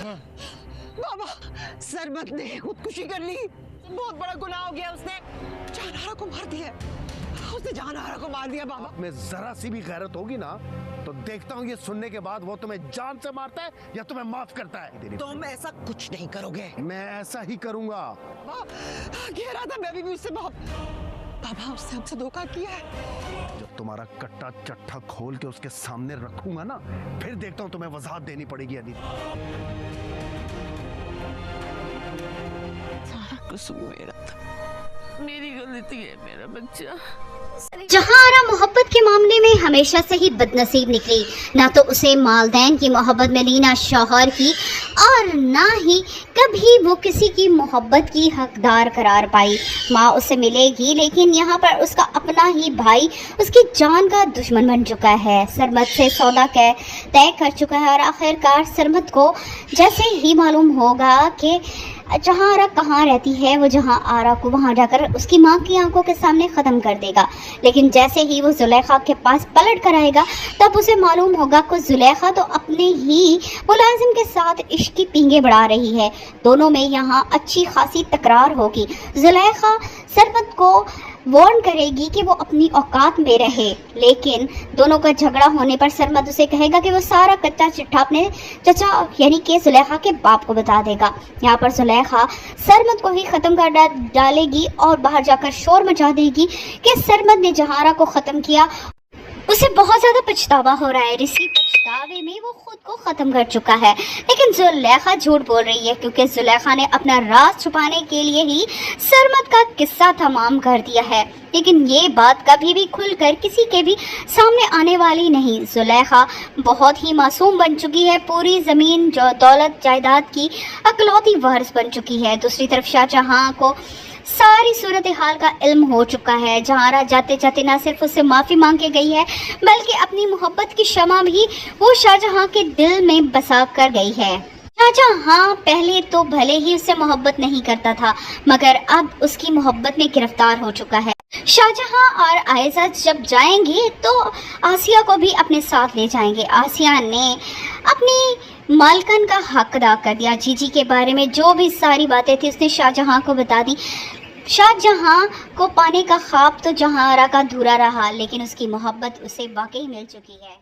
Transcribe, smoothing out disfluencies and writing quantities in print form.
बाबा, सरमत ने खुदकुशी कर ली। बहुत बड़ा गुनाह हो गया, उसने जानहारा को मार दिया। उसने जानहारा को मार दिया बाबा। में जरा सी भी गैरत होगी ना तो देखता हूँ ये सुनने के बाद वो तुम्हें जान से मारता है या तुम्हें माफ करता है। तुम ऐसा कुछ नहीं करोगे। मैं ऐसा ही करूंगा। कह रहा था मैं भी उससे बाबा, उसने हमसे धोखा किया है। जब तुम्हारा कट्टा चट्टा खोल के उसके सामने रखूंगा ना, फिर देखता हूँ तुम्हें वजाहत देनी पड़ेगी अदिति। सारा कसूर मेरा था, मेरी गलती है मेरा बच्चा। जहारा मोहब्बत के मामले में हमेशा से ही बदनसीब निकली। ना तो उसे मालदैन की मोहब्बत मिली, ना शौहर की, और ना ही कभी वो किसी की मोहब्बत की हकदार करार पाई। माँ उससे मिलेगी, लेकिन यहाँ पर उसका अपना ही भाई उसकी जान का दुश्मन बन चुका है। सरमत से सौदा तय कर चुका है और आखिरकार सरमत को जैसे ही मालूम होगा कि जहारा कहाँ रहती है, वो जहारा को वहाँ जाकर उसकी माँ की आंखों के सामने ख़त्म कर देगा। लेकिन जैसे ही वो जुलेखा के पास पलट कर आएगा, तब उसे मालूम होगा कि जुलेखा तो अपने ही मुलाजिम के साथ इश्क की पींगे बढ़ा रही है। दोनों में यहाँ अच्छी खासी तकरार होगी। जुलेखा सरमत को वार्न करेगी कि वो अपनी औकात में रहे, लेकिन दोनों का झगड़ा होने पर सरमत उसे कहेगा कि वो सारा कच्चा चिट्ठा अपने चचा यानी कि जुलेखा के बाप को बता देगा। यहाँ पर जुलेखा सरमत को ही ख़त्म कर डालेगी और बाहर जाकर शोर मचा देगी कि सरमत ने जहारा को ख़त्म किया। उसे बहुत ज़्यादा पछतावा हो रहा है। इसी पछतावे में वो खुद को ख़त्म कर चुका है। लेकिन जुलेखा झूठ बोल रही है, क्योंकि जुलेखा ने अपना राज छुपाने के लिए ही सरमत का किस्सा तमाम कर दिया है। लेकिन ये बात कभी भी खुलकर किसी के भी सामने आने वाली नहीं। जुलेखा बहुत ही मासूम बन चुकी है, पूरी ज़मीन जो दौलत जायदाद की अकलौती वारिस बन चुकी है। दूसरी तरफ शाहजहां को सारी सूरत हाल का इल्म हो चुका है। जहारा जाते जाते ना सिर्फ उससे माफ़ी मांग के गई है, बल्कि अपनी मोहब्बत की शमा भी वो शाहजहां के दिल में बसा कर गई है। शाहजहां पहले तो भले ही उससे मोहब्बत नहीं करता था, मगर अब उसकी मोहब्बत में गिरफ्तार हो चुका है। शाहजहां और आयशा जब जाएंगे तो आसिया को भी अपने साथ ले जाएंगे। आसिया ने अपनी मालकन का हक अदा कर दिया। जीजी के बारे में जो भी सारी बातें थी उसने शाहजहां को बता दी। शाहजहां को पाने का ख्वाब तो जहारा का अधूरा रहा, लेकिन उसकी मोहब्बत उसे वाकई मिल चुकी है।